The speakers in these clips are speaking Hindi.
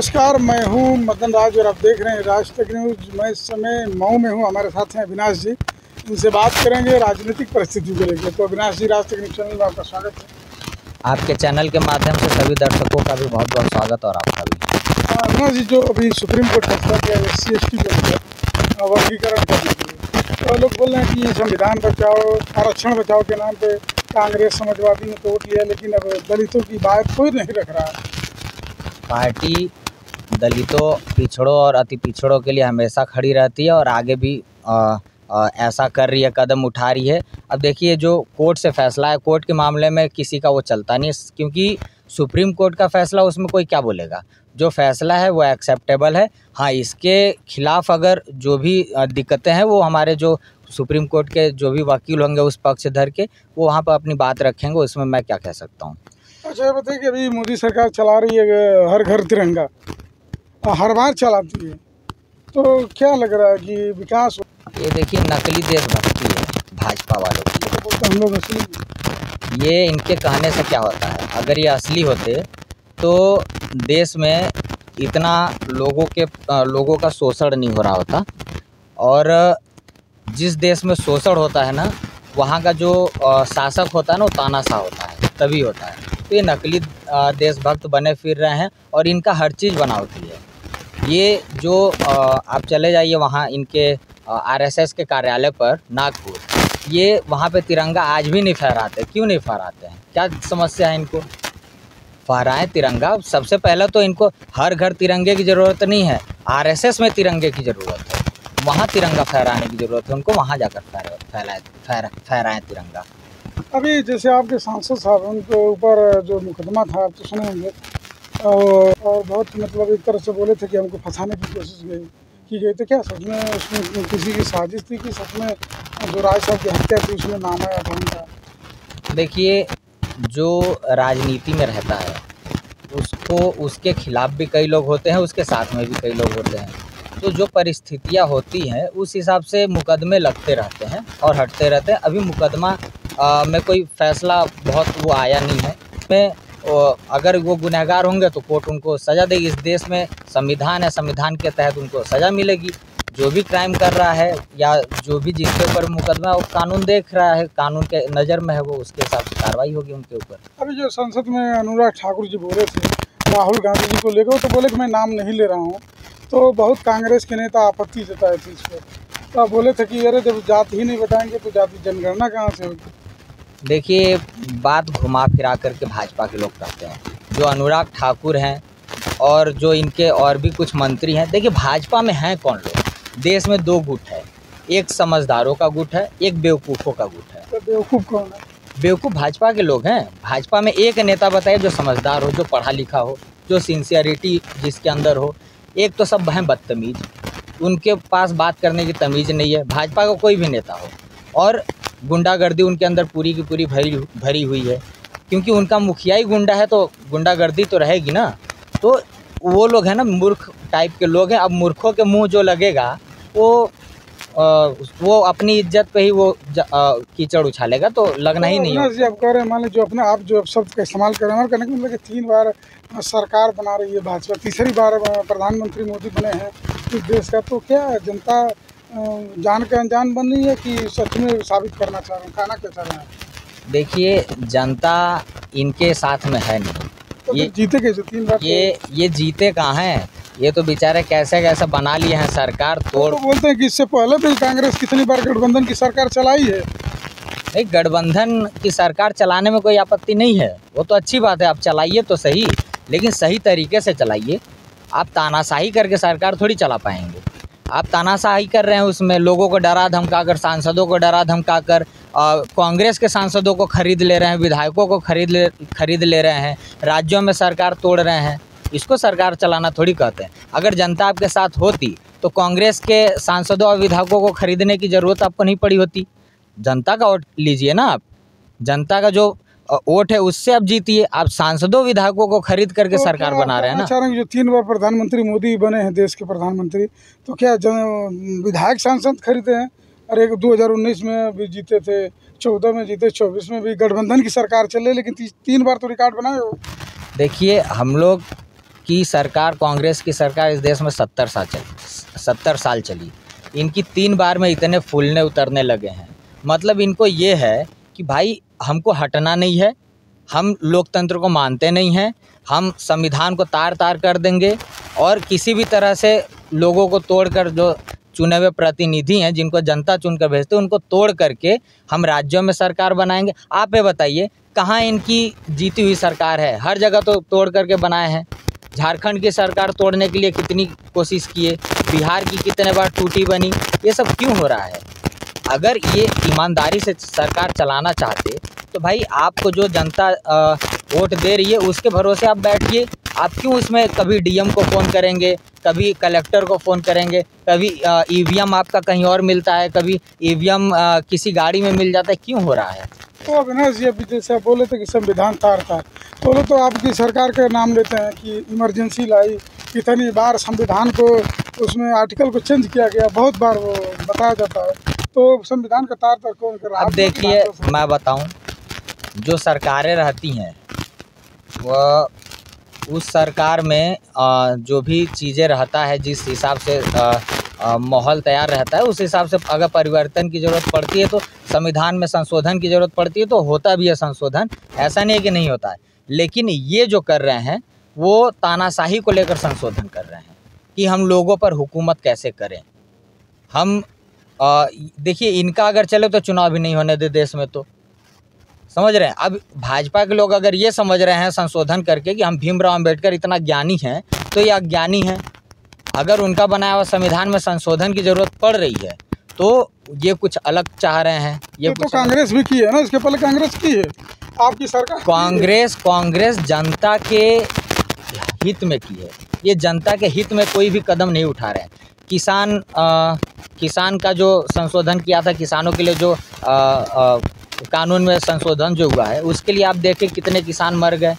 नमस्कार, मैं हूं मदन राज और आप देख रहे हैं राज तक न्यूज़। मैं इस समय मऊ में हूं। हमारे साथ हैं अविनाश जी। इनसे बात करेंगे राजनीतिक परिस्थिति को लेकर। तो अविनाश जी, राज तक न्यूज़ चैनल में आपका स्वागत है। आपके चैनल के माध्यम से सभी दर्शकों का भी बहुत बहुत स्वागत और आपका भी। अविनाश जी, जो अभी सुप्रीम कोर्ट फैसला किया SC/ST के अंदर वर्गीकरण करने के लिए, तो लोग बोल रहे हैं कि संविधान बचाओ, आरक्षण बचाओ के नाम पे कांग्रेस समाजवादी ने तो वोट लिया, लेकिन अब दलितों की बात कोई नहीं रख रहा है। पार्टी दलितों, पिछड़ों और अति पिछड़ों के लिए हमेशा खड़ी रहती है और आगे भी ऐसा कर रही है, कदम उठा रही है। अब देखिए, जो कोर्ट से फैसला है, कोर्ट के मामले में किसी का वो चलता नहीं, क्योंकि सुप्रीम कोर्ट का फैसला, उसमें कोई क्या बोलेगा। जो फैसला है वो एक्सेप्टेबल है। हाँ, इसके खिलाफ अगर जो भी दिक्कतें हैं, वो हमारे जो सुप्रीम कोर्ट के जो भी वकील होंगे उस पक्ष धर के वो वहाँ पर अपनी बात रखेंगे। उसमें मैं क्या कह सकता हूँ। अच्छा, ये बताइए कि अभी मोदी सरकार चला रही है हर घर तिरंगा, हर बार चलाती है, तो क्या लग रहा है कि विकास? ये देखिए, नकली देशभक्ति है भाजपा वालों की। तो बोलते हम लोग असली। ये इनके कहने से क्या होता है। अगर ये असली होते तो देश में इतना लोगों का शोषण नहीं हो रहा होता। और जिस देश में शोषण होता है ना, वहाँ का जो शासक होता है ना, वो तानाशाह होता है, तभी होता है। तो ये नकली देशभक्त बने फिर रहे हैं और इनका हर चीज़ बनावटी है। ये जो आप चले जाइए वहाँ इनके RSS के कार्यालय पर नागपुर, ये वहाँ पे तिरंगा आज भी नहीं फहराते। क्यों नहीं फहराते हैं? क्या समस्या है इनको? फहराएं तिरंगा। सबसे पहले तो इनको हर घर तिरंगे की ज़रूरत नहीं है, RSS में तिरंगे की ज़रूरत है। वहाँ तिरंगा फहराने की ज़रूरत है उनको, वहाँ जाकर फहराएं तिरंगा। अभी जैसे आपके सांसद साहब, उनके ऊपर जो मुकदमा था, आप तो सुने होंगे, और बहुत मतलब एक तरह से बोले थे कि हमको फंसाने की कोशिश की गई। तो क्या सच में उसमें किसी की साजिश थी कि सच में जो राज साहब की हत्या थी उसमें नाम आया था उनका? देखिए, जो राजनीति में रहता है उसके खिलाफ भी कई लोग होते हैं, उसके साथ में भी कई लोग होते हैं। तो जो परिस्थितियाँ होती हैं उस हिसाब से मुकदमे लगते रहते हैं और हटते रहते हैं। अभी मुकदमा में कोई फैसला बहुत वो आया नहीं है। अगर वो गुनहगार होंगे तो कोर्ट उनको सज़ा देगी। इस देश में संविधान है, संविधान के तहत उनको सज़ा मिलेगी। जो भी क्राइम कर रहा है या जो भी जिसके ऊपर मुकदमा, वो कानून देख रहा है, कानून के नज़र में है, वो उसके हिसाब से कार्रवाई होगी उनके ऊपर। अभी जो संसद में अनुराग ठाकुर जी बोले थे राहुल गांधी जी को लेकर, तो बोले कि मैं नाम नहीं ले रहा हूँ, तो बहुत कांग्रेस के नेता आपत्ति जताए थे इस पर। तो आप बोले थे कि अरे जब जाति ही नहीं बताएंगे तो जाति जनगणना कहाँ से होगी? देखिए, बात घुमा फिरा करके भाजपा के लोग करते हैं। जो अनुराग ठाकुर हैं और जो इनके और भी कुछ मंत्री हैं, देखिए भाजपा में हैं कौन लोग? देश में दो गुट है, एक समझदारों का गुट है, एक बेवकूफ़ों का गुट है। तो बेवकूफ़ कौन है? बेवकूफ़ भाजपा के लोग हैं। भाजपा में एक नेता बताइए जो समझदार हो, जो पढ़ा लिखा हो, जो सिंसियरिटी जिसके अंदर हो। एक तो सब हैं बदतमीज, उनके पास बात करने की तमीज़ नहीं है। भाजपा का कोई भी नेता हो, और गुंडागर्दी उनके अंदर पूरी की पूरी भरी हुई है, क्योंकि उनका मुखिया ही गुंडा है, तो गुंडागर्दी तो रहेगी ना। तो वो लोग हैं ना, मूर्ख टाइप के लोग हैं। अब मूर्खों के मुंह जो लगेगा वो अपनी इज्जत पे ही वो कीचड़ उछालेगा, तो लगना ही नहीं है। जी, आप कह रहे हैं, मान लीजिए जो अपने आप जो शब्द का इस्तेमाल कर रहे हैं, और कहने का मतलब कि 3 बार सरकार बना रही है भाजपा, तीसरी बार प्रधानमंत्री मोदी बने हैं इस देश का, तो क्या जनता जान के अनजान बन रही है कि सच में साबित करना चाह रहे हैं, कहना क्या चाह रहे हैं? देखिए, जनता इनके साथ में है नहीं। तो ये जीते कैसे 3 बार? ये जीते कहाँ हैं? ये तो बेचारे कैसे कैसे बना लिए हैं सरकार तोड़। तो बोलते हैं कि इससे पहले भी कांग्रेस कितनी बार गठबंधन की सरकार चलाई है। नहीं, गठबंधन की सरकार चलाने में कोई आपत्ति नहीं है, वो तो अच्छी बात है, आप चलाइए तो सही, लेकिन सही तरीके से चलाइए। आप तानाशाही करके सरकार थोड़ी चला पाएंगे। आप तानाशाही कर रहे हैं, उसमें लोगों को डरा धमका कर, सांसदों को डरा धमका कर, कांग्रेस के सांसदों को खरीद ले रहे हैं, विधायकों को खरीद ले रहे हैं, राज्यों में सरकार तोड़ रहे हैं। इसको सरकार चलाना थोड़ी कहते हैं। अगर जनता आपके साथ होती तो कांग्रेस के सांसदों और विधायकों को खरीदने की ज़रूरत आपको नहीं पड़ी होती। जनता का वोट लीजिए ना आप, जनता का जो वोट है उससे आप जीतिए। आप सांसदों विधायकों को खरीद करके तो सरकार बना रहे हैं ना। जो 3 बार प्रधानमंत्री मोदी बने हैं देश के प्रधानमंत्री, तो क्या विधायक सांसद खरीदे हैं? अरे 2019 में भी जीते थे, 14 में जीते, 24 में भी गठबंधन की सरकार चले, लेकिन 3 बार तो रिकॉर्ड बनाए हो। देखिए, हम लोग कि सरकार, कांग्रेस की सरकार इस देश में 70 साल चली। इनकी 3 बार में इतने फूलने उतरने लगे हैं। मतलब इनको ये है कि भाई हमको हटना नहीं है, हम लोकतंत्र को मानते नहीं हैं, हम संविधान को तार-तार कर देंगे और किसी भी तरह से लोगों को तोड़कर, जो चुने हुए प्रतिनिधि हैं जिनको जनता चुनकर भेजते हैं, उनको तोड़ करके हम राज्यों में सरकार बनाएंगे। आप ये बताइए कहाँ इनकी जीती हुई सरकार है? हर जगह तो तोड़ करके बनाए हैं। झारखंड की सरकार तोड़ने के लिए कितनी कोशिश किए, बिहार की कितने बार टूटी बनी। ये सब क्यों हो रहा है? अगर ये ईमानदारी से सरकार चलाना चाहते तो भाई आपको जो जनता वोट दे रही है उसके भरोसे आप बैठिए। आप क्यों इसमें कभी डीएम को फ़ोन करेंगे, कभी कलेक्टर को फ़ोन करेंगे, कभी ईवीएम आपका कहीं और मिलता है, कभी ईवीएम किसी गाड़ी में मिल जाता है, क्यों हो रहा है? तो अविनाश जी, अभी जैसे आप बोले थे कि संविधान तार-तार, तो लोग तो आपकी सरकार का नाम लेते हैं कि इमरजेंसी लाई, इतनी बार संविधान को उसमें आर्टिकल को चेंज किया गया, बहुत बार वो बताया जाता है। तो संविधान का तार-तार कौन कर रहा है? अब देखिए, मैं बताऊं, जो सरकारें रहती हैं वह उस सरकार में जो भी चीज़ें रहता है, जिस हिसाब से माहौल तैयार रहता है, उस हिसाब से अगर परिवर्तन की ज़रूरत पड़ती है तो संविधान में संशोधन की ज़रूरत पड़ती है तो होता भी है संशोधन, ऐसा नहीं है कि नहीं होता है। लेकिन ये जो कर रहे हैं वो तानाशाही को लेकर संशोधन कर रहे हैं कि हम लोगों पर हुकूमत कैसे करें। हम देखिए, इनका अगर चले तो चुनाव भी नहीं होने दे देश में, तो समझ रहे हैं। अब भाजपा के लोग अगर ये समझ रहे हैं संशोधन करके कि हम भीमराव अंबेडकर इतना ज्ञानी हैं, तो ये अज्ञानी हैं। अगर उनका बनाया हुआ संविधान में संशोधन की ज़रूरत पड़ रही है तो ये कुछ अलग चाह रहे हैं। ये तो कांग्रेस भी की है ना, इसके पहले कांग्रेस की है, आपकी सरकार कांग्रेस जनता के हित में की है। ये जनता के हित में कोई भी कदम नहीं उठा रहे हैं। किसान का जो संशोधन किया था, किसानों के लिए जो कानून में संशोधन जो हुआ है, उसके लिए आप देखें कितने किसान मर गए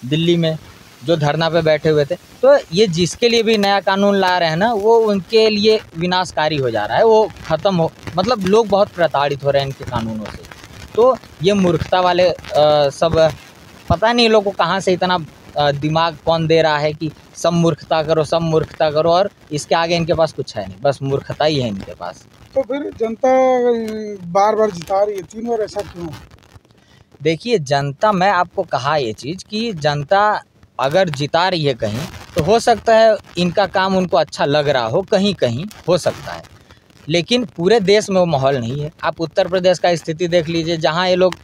दिल्ली में जो धरना पे बैठे हुए थे। तो ये जिसके लिए भी नया कानून ला रहे हैं ना, वो उनके लिए विनाशकारी हो जा रहा है, वो ख़त्म हो, मतलब लोग बहुत प्रताड़ित हो रहे हैं इनके कानूनों से। तो ये मूर्खता वाले सब, पता नहीं लोगों को कहाँ से इतना दिमाग कौन दे रहा है कि सब मूर्खता करो, और इसके आगे इनके पास कुछ है नहीं, बस मूर्खता ही है इनके पास। तो फिर जनता बार बार जिता रही है 3 बार, ऐसा क्यों? देखिए, जनता, मैं आपको कहा ये चीज़ कि जनता अगर जिता रही है कहीं, तो हो सकता है इनका काम उनको अच्छा लग रहा हो, कहीं कहीं हो सकता है, लेकिन पूरे देश में वो माहौल नहीं है। आप उत्तर प्रदेश का स्थिति देख लीजिए, जहाँ ये लोग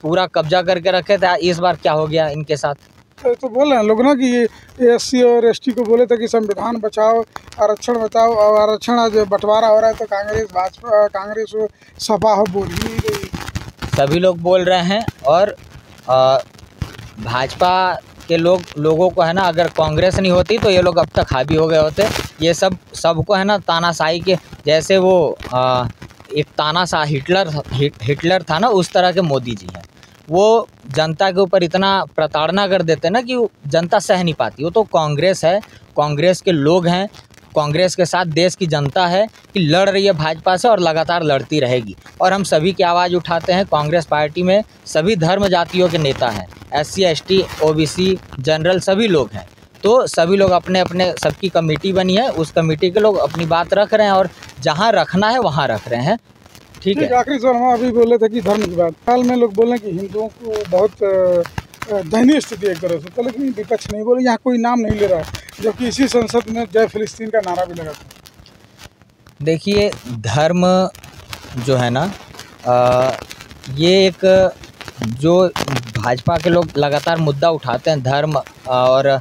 पूरा कब्जा करके रखे थे, इस बार क्या हो गया इनके साथ। तो बोल रहे हैं लोग ना कि ये एससी और एसटी को बोले थे कि संविधान बचाओ, आरक्षण बचाओ, और आरक्षण आज बंटवारा हो रहा है तो कांग्रेस सपा हो बोल ही नहीं रही। सभी लोग बोल रहे हैं, और भाजपा के लोगों को है ना, अगर कांग्रेस नहीं होती तो ये लोग अब तक हावी हो गए होते। ये सबको है ना तानाशाही के, जैसे वो एक तानाशाह हिटलर था ना, उस तरह के मोदी जी हैं। वो जनता के ऊपर इतना प्रताड़ना कर देते हैं ना कि जनता सह नहीं पाती। वो तो कांग्रेस है, कांग्रेस के लोग हैं, कांग्रेस के साथ देश की जनता है कि लड़ रही है भाजपा से और लगातार लड़ती रहेगी। और हम सभी की आवाज़ उठाते हैं। कांग्रेस पार्टी में सभी धर्म जातियों के नेता हैं, SC ST OBC जनरल सभी लोग हैं। तो सभी लोग अपने अपने, सबकी कमेटी बनी है, उस कमेटी के लोग अपनी बात रख रहे हैं और जहाँ रखना है वहाँ रख रहे हैं। ठीक है। आखिरी सवाल, हम अभी बोले थे कि धर्म की बात, हाल में लोग बोल रहे हैं कि हिंदुओं को बहुत दयनीय स्थिति एक तरह से, तो लेकिन विपक्ष नहीं बोले, यहाँ कोई नाम नहीं ले रहा है, जबकि इसी संसद में जय फिलिस्तीन का नारा भी लगा था। देखिए, धर्म जो है ना, ये एक जो भाजपा के लोग लगातार मुद्दा उठाते हैं, धर्म और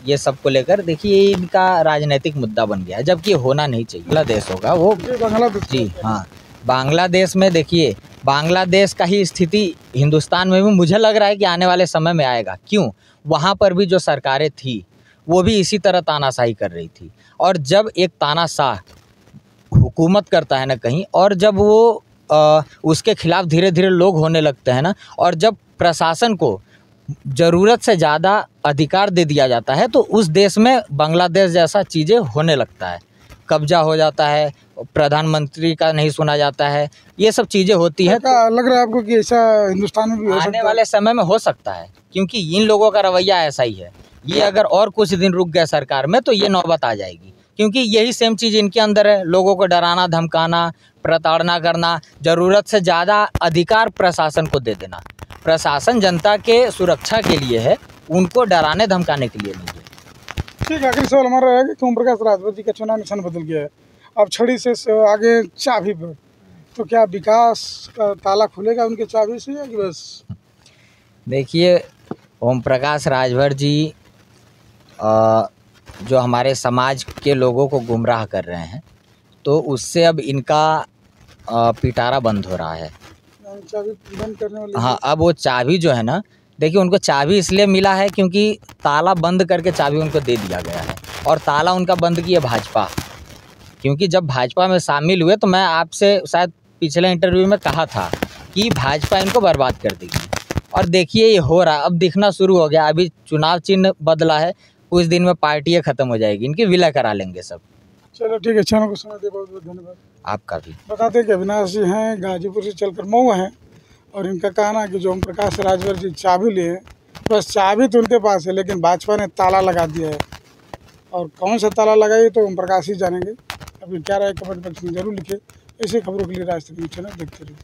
ये सब को लेकर, देखिए इनका राजनीतिक मुद्दा बन गया है, जबकि होना नहीं चाहिए। बांग्लादेश होगा वो, बांग्लादेश, जी हाँ, बांग्लादेश में देखिए, बांग्लादेश का ही स्थिति हिंदुस्तान में भी मुझे लग रहा है कि आने वाले समय में आएगा। क्यों? वहाँ पर भी जो सरकारें थी वो भी इसी तरह तानाशाही कर रही थी। और जब एक तानाशाह हुकूमत करता है ना कहीं, और जब वो उसके खिलाफ धीरे धीरे लोग होने लगते हैं ना, और जब प्रशासन को ज़रूरत से ज़्यादा अधिकार दे दिया जाता है, तो उस देश में बांग्लादेश जैसा चीज़ें होने लगता है। कब्जा हो जाता है, प्रधानमंत्री का नहीं सुना जाता है, ये सब चीज़ें होती हैं। तो लग रहा है आपको कि ऐसा हिंदुस्तान में भी हो सकता है? आने वाले समय में हो सकता है, क्योंकि इन लोगों का रवैया ऐसा ही है। ये अगर और कुछ दिन रुक गया सरकार में तो ये नौबत आ जाएगी, क्योंकि यही सेम चीज़ इनके अंदर है, लोगों को डराना धमकाना, प्रताड़ना करना, ज़रूरत से ज़्यादा अधिकार प्रशासन को दे देना। प्रशासन जनता के सुरक्षा के लिए है, उनको डराने धमकाने के लिए नहीं है। ठीक है, आखिरी सवाल हमारा है कि ओम प्रकाश राजभर जी का चुनाव निशान बदल गया है, अब छड़ी से आगे चाबी पर, तो क्या विकास का ताला खुलेगा उनके चाबी से या कि बस? देखिए, ओम प्रकाश राजभर जी जो हमारे समाज के लोगों को गुमराह कर रहे हैं, तो उससे अब इनका पिटारा बंद हो रहा है। चाबी बंद करने वाले? हाँ, अब वो चाबी जो है ना, देखिए उनको चाबी इसलिए मिला है क्योंकि ताला बंद करके चाबी उनको दे दिया गया है, और ताला उनका बंद किया भाजपा। क्योंकि जब भाजपा में शामिल हुए तो मैं आपसे शायद पिछले इंटरव्यू में कहा था कि भाजपा इनको बर्बाद कर देगी, और देखिए ये हो रहा, अब दिखना शुरू हो गया। अभी चुनाव चिन्ह बदला है, कुछ दिन में पार्टियाँ खत्म हो जाएगी, इनकी विलय करा लेंगे सब। चलो ठीक है, चैनल को समय दे बहुत बहुत धन्यवाद। आपका भी। बताते कि अविनाश जी हैं, गाजीपुर से चलकर मऊ हैं, और इनका कहना है कि जो ओम प्रकाश राजभर जी चाबी लिए हैं, बस चाबी तो उनके पास है लेकिन भाजपा ने ताला लगा दिया है, और कौन सा ताला लगाइए तो ओम प्रकाश ही जानेंगे। अभी क्या राय कमेंट बॉक्स में जरूर लिखिए। ऐसी खबरों के लिए राज तक चैनल देखते रहिए।